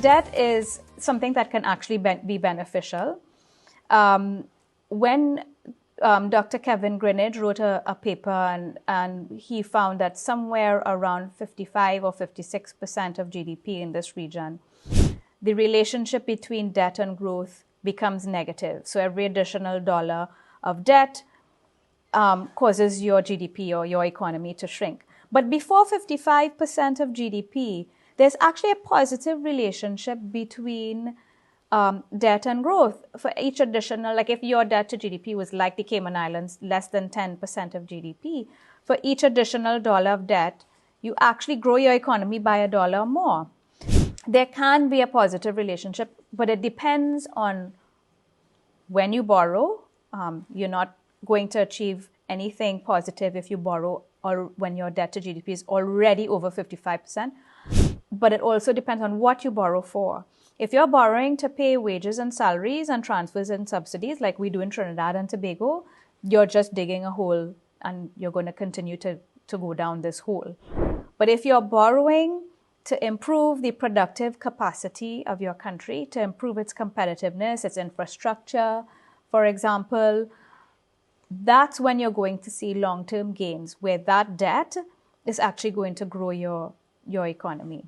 debt is something that can actually be beneficial. When Dr. Kevin Greenidge wrote a paper and he found that somewhere around 55 or 56% of GDP in this region, the relationship between debt and growth becomes negative. So every additional dollar of debt causes your GDP or your economy to shrink. But before 55% of GDP, there's actually a positive relationship between debt and growth. For each additional, like if your debt to GDP was like the Cayman Islands, less than 10% of GDP, for each additional dollar of debt, you actually grow your economy by $1 more. There can be a positive relationship, but it depends on when you borrow. You're not going to achieve anything positive if you borrow or when your debt to GDP is already over 55%. But it also depends on what you borrow for. If you're borrowing to pay wages and salaries and transfers and subsidies like we do in Trinidad and Tobago, you're just digging a hole and you're going to continue to go down this hole. But if you're borrowing to improve the productive capacity of your country, to improve its competitiveness, its infrastructure, for example, that's when you're going to see long-term gains, where that debt is actually going to grow your economy.